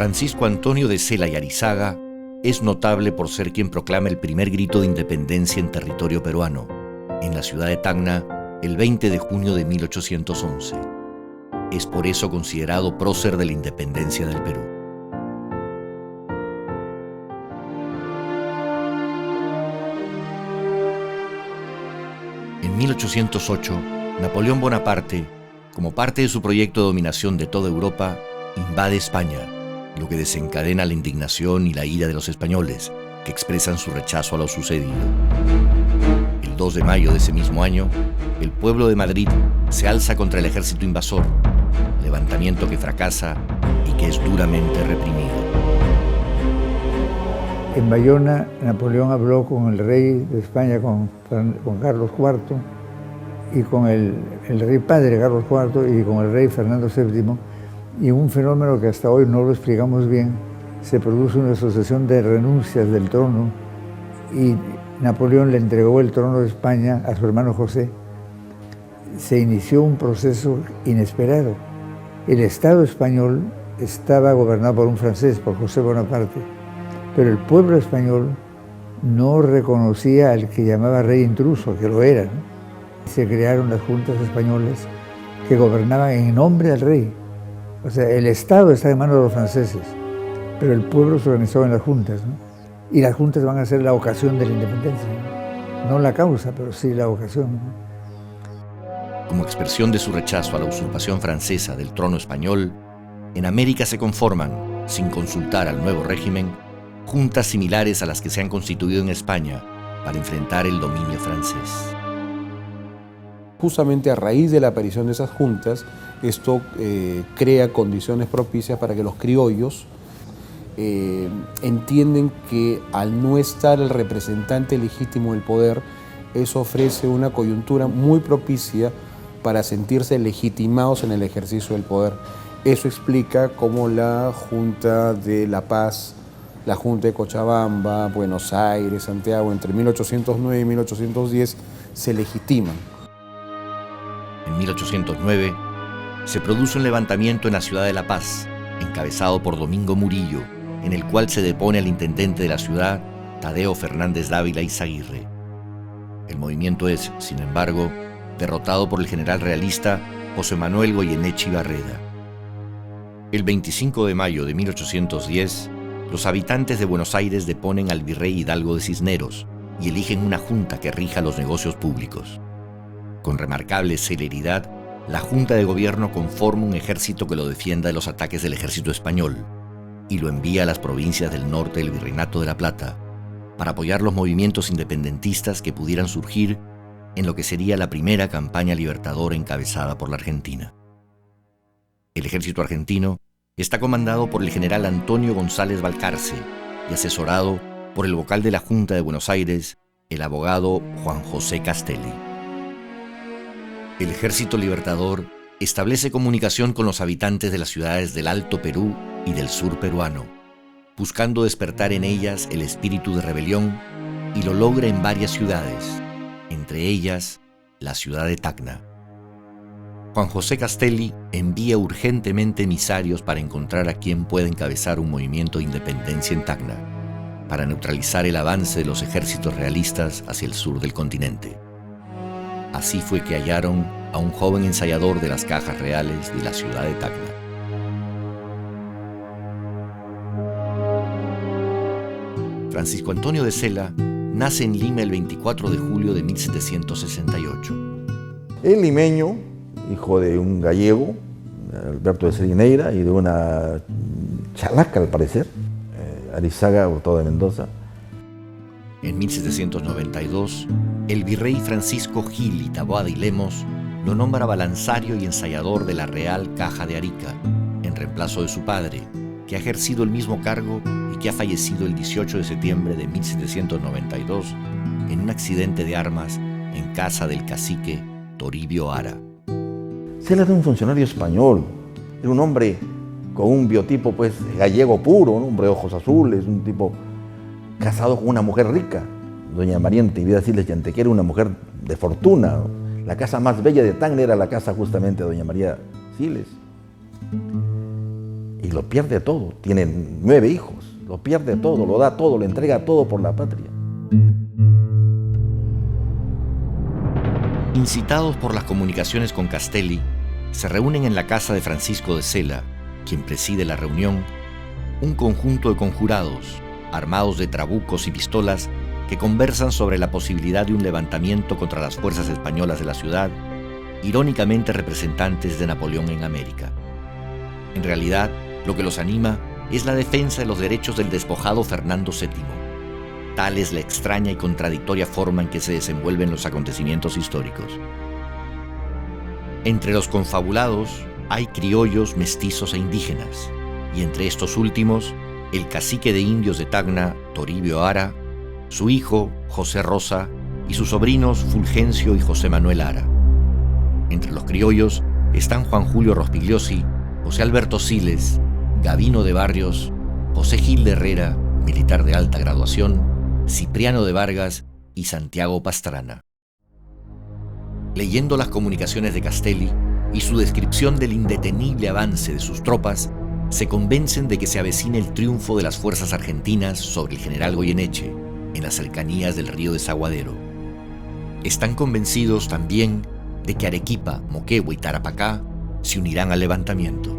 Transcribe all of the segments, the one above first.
Francisco Antonio de Sela y Arizaga es notable por ser quien proclama el primer grito de independencia en territorio peruano, en la ciudad de Tacna, el 20 de junio de 1811. Es por eso considerado prócer de la independencia del Perú. En 1808, Napoleón Bonaparte, como parte de su proyecto de dominación de toda Europa, invade España, lo que desencadena la indignación y la ira de los españoles, que expresan su rechazo a lo sucedido. El 2 de mayo de ese mismo año, el pueblo de Madrid se alza contra el ejército invasor, levantamiento que fracasa y que es duramente reprimido. En Bayona, Napoleón habló con el rey de España, con Carlos IV, y con el rey padre Carlos IV y con el rey Fernando VII, y un fenómeno que hasta hoy no lo explicamos bien, se produce una sucesión de renuncias del trono y Napoleón le entregó el trono de España a su hermano José. Se inició un proceso inesperado. El Estado español estaba gobernado por un francés, por José Bonaparte, pero el pueblo español no reconocía al que llamaba rey intruso, que lo era, ¿no? Se crearon las juntas españolas que gobernaban en nombre del rey. O sea, el Estado está en manos de los franceses, pero el pueblo se organizó en las juntas, ¿no? Y las juntas van a ser la ocasión de la independencia, ¿no? No la causa, pero sí la ocasión, ¿no? Como expresión de su rechazo a la usurpación francesa del trono español, en América se conforman, sin consultar al nuevo régimen, juntas similares a las que se han constituido en España para enfrentar el dominio francés. Justamente a raíz de la aparición de esas juntas, esto crea condiciones propicias para que los criollos entienden que al no estar el representante legítimo del poder, eso ofrece una coyuntura muy propicia para sentirse legitimados en el ejercicio del poder. Eso explica cómo la Junta de La Paz, la Junta de Cochabamba, Buenos Aires, Santiago, entre 1809 y 1810 se legitiman. En 1809 se produce un levantamiento en la ciudad de La Paz, encabezado por Domingo Murillo, en el cual se depone al intendente de la ciudad, Tadeo Fernández Dávila Izaguirre. El movimiento es, sin embargo, derrotado por el general realista José Manuel Goyeneche Barreda. El 25 de mayo de 1810, los habitantes de Buenos Aires deponen al virrey Hidalgo de Cisneros y eligen una junta que rija los negocios públicos. Con remarcable celeridad, la Junta de Gobierno conforma un ejército que lo defienda de los ataques del ejército español y lo envía a las provincias del norte del Virreinato de La Plata para apoyar los movimientos independentistas que pudieran surgir en lo que sería la primera campaña libertadora encabezada por la Argentina. El ejército argentino está comandado por el general Antonio González Balcarce y asesorado por el vocal de la Junta de Buenos Aires, el abogado Juan José Castelli. El Ejército Libertador establece comunicación con los habitantes de las ciudades del Alto Perú y del sur peruano, buscando despertar en ellas el espíritu de rebelión, y lo logra en varias ciudades, entre ellas la ciudad de Tacna. Juan José Castelli envía urgentemente emisarios para encontrar a quien pueda encabezar un movimiento de independencia en Tacna, para neutralizar el avance de los ejércitos realistas hacia el sur del continente. Así fue que hallaron a un joven ensayador de las cajas reales de la ciudad de Tacna. Francisco Antonio de Sela nace en Lima el 24 de julio de 1768. Es limeño, hijo de un gallego, Alberto de Serineira, y de una chalaca al parecer, Arizaga Hurtado de Mendoza. En 1792, el virrey Francisco Gil y Taboada y Lemos lo nombra balanzario y ensayador de la Real Caja de Arica, en reemplazo de su padre, que ha ejercido el mismo cargo y que ha fallecido el 18 de septiembre de 1792 en un accidente de armas en casa del cacique Toribio Ara. Sela era un funcionario español, era un hombre con un biotipo pues gallego puro, un hombre de ojos azules, un tipo casado con una mujer rica, doña María Natividad Siles Yantequera, una mujer de fortuna. La casa más bella de Tacna era la casa justamente de doña María Siles. Y y lo pierde todo. Tiene 9 hijos, lo pierde todo, lo da todo, lo entrega todo por la patria. Incitados por las comunicaciones con Castelli, se reúnen en la casa de Francisco de Sela, quien preside la reunión, un conjunto de conjurados, armados de trabucos y pistolas, que conversan sobre la posibilidad de un levantamiento contra las fuerzas españolas de la ciudad, irónicamente representantes de Napoleón en América. En realidad, lo que los anima es la defensa de los derechos del despojado Fernando VII. Tal es la extraña y contradictoria forma en que se desenvuelven los acontecimientos históricos. Entre los confabulados hay criollos, mestizos e indígenas, y entre estos últimos, el cacique de indios de Tacna, Toribio Ara, su hijo, José Rosa, y sus sobrinos Fulgencio y José Manuel Ara. Entre los criollos están Juan Julio Rospigliosi, José Alberto Siles, Gavino de Barrios, José Gil de Herrera, militar de alta graduación, Cipriano de Vargas y Santiago Pastrana. Leyendo las comunicaciones de Castelli y su descripción del indetenible avance de sus tropas, se convencen de que se avecina el triunfo de las fuerzas argentinas sobre el general Goyeneche, en las cercanías del río Desaguadero. Están convencidos también de que Arequipa, Moquegua y Tarapacá se unirán al levantamiento.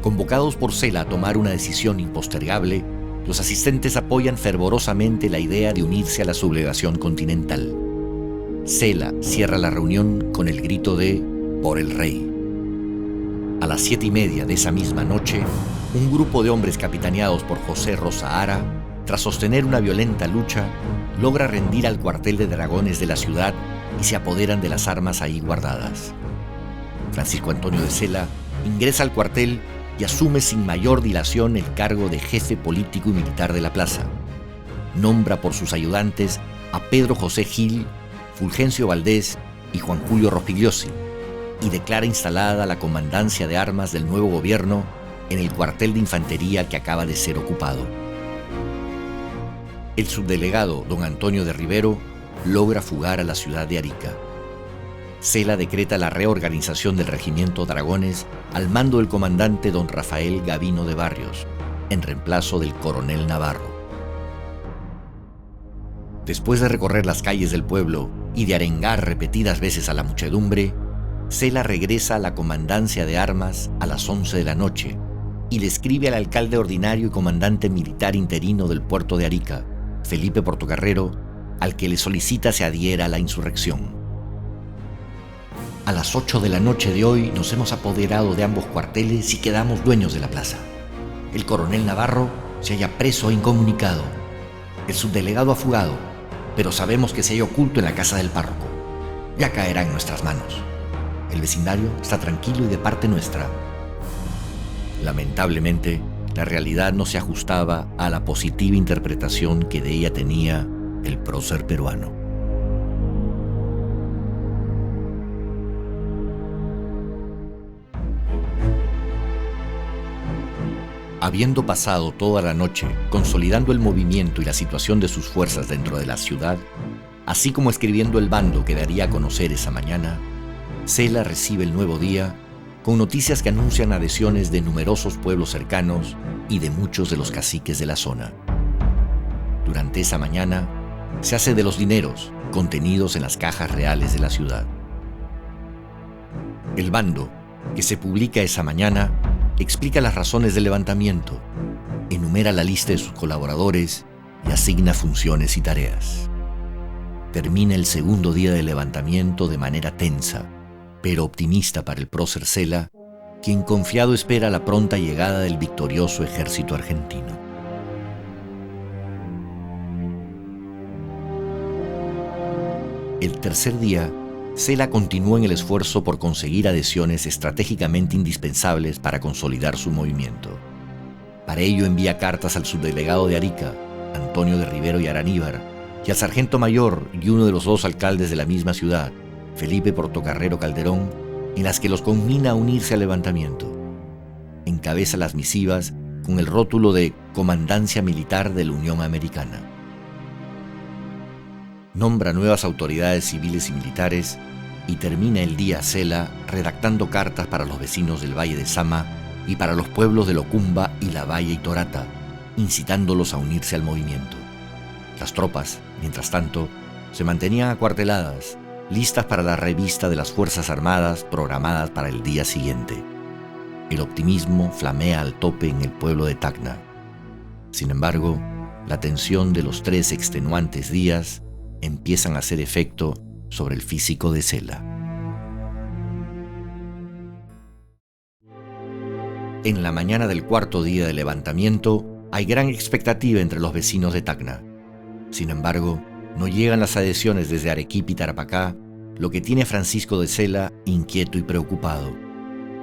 Convocados por Sela a tomar una decisión impostergable, los asistentes apoyan fervorosamente la idea de unirse a la sublevación continental. Sela cierra la reunión con el grito de «Por el rey». A las 7:30 de esa misma noche, un grupo de hombres capitaneados por José Rosa Ara, tras sostener una violenta lucha, logra rendir al cuartel de dragones de la ciudad y se apoderan de las armas ahí guardadas. Francisco Antonio de Sela ingresa al cuartel y asume sin mayor dilación el cargo de jefe político y militar de la plaza. Nombra por sus ayudantes a Pedro José Gil, Fulgencio Valdés y Juan Julio Rospigliosi, y declara instalada la comandancia de armas del nuevo gobierno en el cuartel de infantería que acaba de ser ocupado. El subdelegado don Antonio de Rivero logra fugar a la ciudad de Arica. Sela decreta la reorganización del regimiento Dragones al mando del comandante don Rafael Gavino de Barrios, en reemplazo del coronel Navarro. Después de recorrer las calles del pueblo y de arengar repetidas veces a la muchedumbre, Sela regresa a la comandancia de armas a las 11 de la noche y le escribe al alcalde ordinario y comandante militar interino del puerto de Arica, Felipe Portocarrero, al que le solicita se adhiera a la insurrección. A las 8 de la noche de hoy nos hemos apoderado de ambos cuarteles y quedamos dueños de la plaza. El coronel Navarro se halla preso e incomunicado. El subdelegado ha fugado, pero sabemos que se halla oculto en la casa del párroco. Ya caerá en nuestras manos. El vecindario está tranquilo y de parte nuestra. Lamentablemente, la realidad no se ajustaba a la positiva interpretación que de ella tenía el prócer peruano. Habiendo pasado toda la noche consolidando el movimiento y la situación de sus fuerzas dentro de la ciudad, así como escribiendo el bando que daría a conocer esa mañana, Sela recibe el nuevo día con noticias que anuncian adhesiones de numerosos pueblos cercanos y de muchos de los caciques de la zona. Durante esa mañana, se hace de los dineros contenidos en las cajas reales de la ciudad. El bando, que se publica esa mañana, explica las razones del levantamiento, enumera la lista de sus colaboradores y asigna funciones y tareas. Termina el segundo día del levantamiento de manera tensa, pero optimista para el prócer Sela, quien confiado espera la pronta llegada del victorioso ejército argentino. El tercer día, Sela continuó en el esfuerzo por conseguir adhesiones estratégicamente indispensables para consolidar su movimiento. Para ello envía cartas al subdelegado de Arica, Antonio de Rivero y Araníbar, y al sargento mayor y uno de los dos alcaldes de la misma ciudad, Felipe Portocarrero Calderón, en las que los conmina a unirse al levantamiento. Encabeza las misivas con el rótulo de Comandancia Militar de la Unión Americana. Nombra nuevas autoridades civiles y militares y termina el día Sela redactando cartas para los vecinos del Valle de Sama y para los pueblos de Locumba y La Valle y Torata, incitándolos a unirse al movimiento. Las tropas, mientras tanto, se mantenían acuarteladas, listas para la revista de las Fuerzas Armadas programadas para el día siguiente. El optimismo flamea al tope en el pueblo de Tacna. Sin embargo, la tensión de los 3 extenuantes días empiezan a hacer efecto sobre el físico de Cela. En la mañana del 4.º día del levantamiento hay gran expectativa entre los vecinos de Tacna. Sin embargo, no llegan las adhesiones desde Arequipa y Tarapacá, lo que tiene a Francisco de Cela inquieto y preocupado.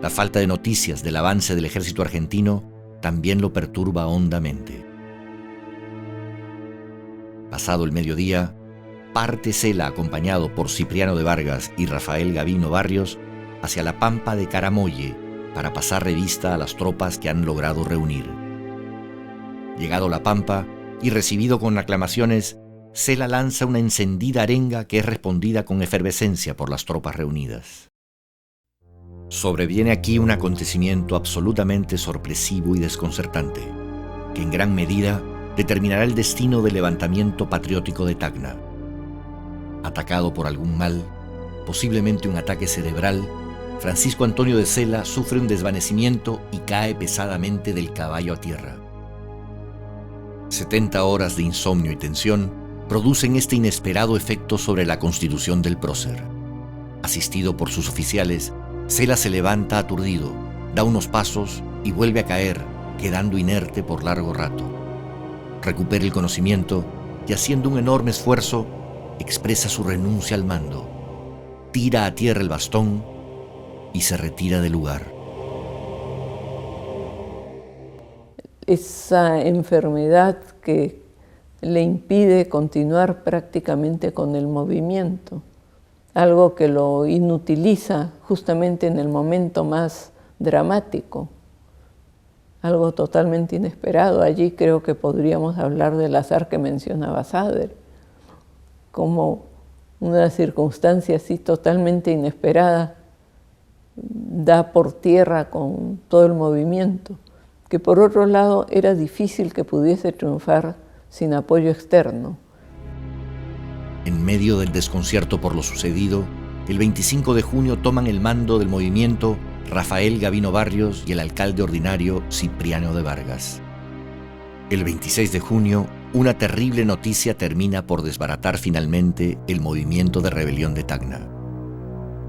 La falta de noticias del avance del ejército argentino también lo perturba hondamente. Pasado el mediodía, parte Cela acompañado por Cipriano de Vargas y Rafael Gavino Barrios hacia la pampa de Caramolle para pasar revista a las tropas que han logrado reunir. Llegado la pampa y recibido con aclamaciones, Cela lanza una encendida arenga que es respondida con efervescencia por las tropas reunidas. Sobreviene aquí un acontecimiento absolutamente sorpresivo y desconcertante, que en gran medida determinará el destino del levantamiento patriótico de Tacna. Atacado por algún mal, posiblemente un ataque cerebral, Francisco Antonio de Cela sufre un desvanecimiento y cae pesadamente del caballo a tierra. 70 horas de insomnio y tensión producen este inesperado efecto sobre la constitución del prócer. Asistido por sus oficiales, Cela se levanta aturdido, da unos pasos y vuelve a caer, quedando inerte por largo rato. Recupera el conocimiento y, haciendo un enorme esfuerzo, expresa su renuncia al mando, tira a tierra el bastón y se retira del lugar. Esa enfermedad que le impide continuar prácticamente con el movimiento, algo que lo inutiliza justamente en el momento más dramático, algo totalmente inesperado. Allí creo que podríamos hablar del azar que mencionaba Sader, como una circunstancia así totalmente inesperada da por tierra con todo el movimiento, que por otro lado era difícil que pudiese triunfar sin apoyo externo. En medio del desconcierto por lo sucedido, el 25 de junio toman el mando del movimiento Rafael Gavino Barrios y el alcalde ordinario Cipriano de Vargas. El 26 de junio, una terrible noticia termina por desbaratar finalmente el movimiento de rebelión de Tacna.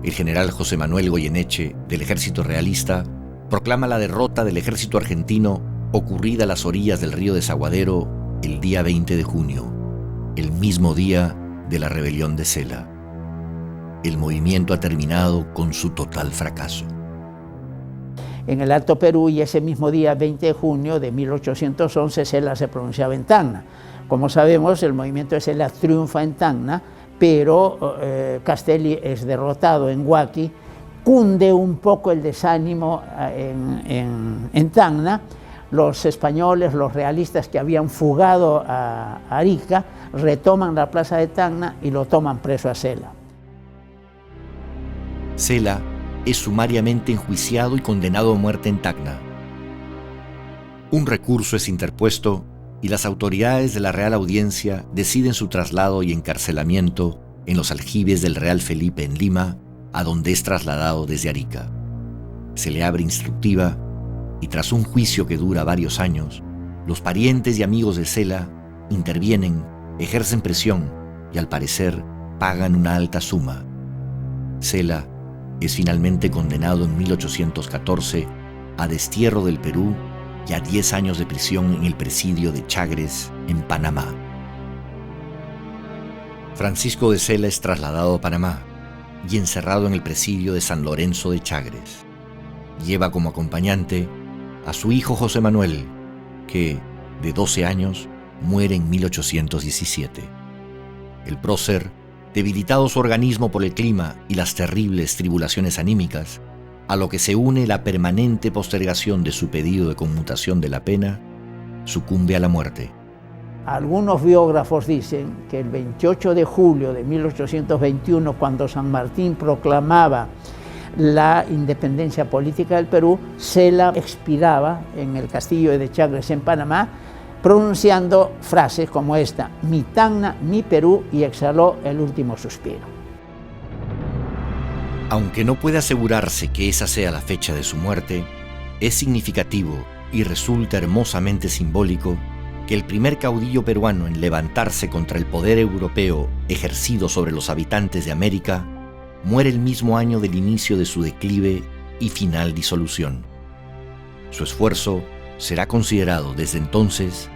El general José Manuel Goyeneche, del ejército realista, proclama la derrota del ejército argentino ocurrida a las orillas del río Desaguadero el día 20 de junio, el mismo día de la rebelión de Cela. El movimiento ha terminado con su total fracaso. En el Alto Perú, y ese mismo día, 20 de junio de 1811, Cela se pronunciaba en Tacna. Como sabemos, el movimiento de Cela triunfa en Tacna, pero Castelli es derrotado en Huaqui, cunde un poco el desánimo en Tacna. Los españoles, los realistas que habían fugado a Arica, retoman la plaza de Tacna y lo toman preso a Cela. Cela es sumariamente enjuiciado y condenado a muerte en Tacna. Un recurso es interpuesto y las autoridades de la Real Audiencia deciden su traslado y encarcelamiento en los aljibes del Real Felipe en Lima, a donde es trasladado desde Arica. Se le abre instructiva y tras un juicio que dura varios años, los parientes y amigos de Cela intervienen, ejercen presión y al parecer pagan una alta suma. Cela es finalmente condenado en 1814 a destierro del Perú y a 10 años de prisión en el presidio de Chagres, en Panamá. Francisco de Cela es trasladado a Panamá y encerrado en el presidio de San Lorenzo de Chagres. Lleva como acompañante a su hijo José Manuel, que, de 12 años, muere en 1817. El prócer, debilitado su organismo por el clima y las terribles tribulaciones anímicas, a lo que se une la permanente postergación de su pedido de conmutación de la pena, sucumbe a la muerte. Algunos biógrafos dicen que el 28 de julio de 1821, cuando San Martín proclamaba la independencia política del Perú, se la expiraba en el castillo de Chagres en Panamá, pronunciando frases como esta: mi Tacna, mi Perú, y exhaló el último suspiro. Aunque no puede asegurarse que esa sea la fecha de su muerte, es significativo y resulta hermosamente simbólico que el primer caudillo peruano en levantarse contra el poder europeo ejercido sobre los habitantes de América muere el mismo año del inicio de su declive y final disolución. Su esfuerzo será considerado desde entonces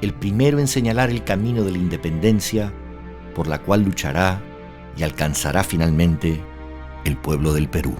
el primero en señalar el camino de la independencia por la cual luchará y alcanzará finalmente el pueblo del Perú.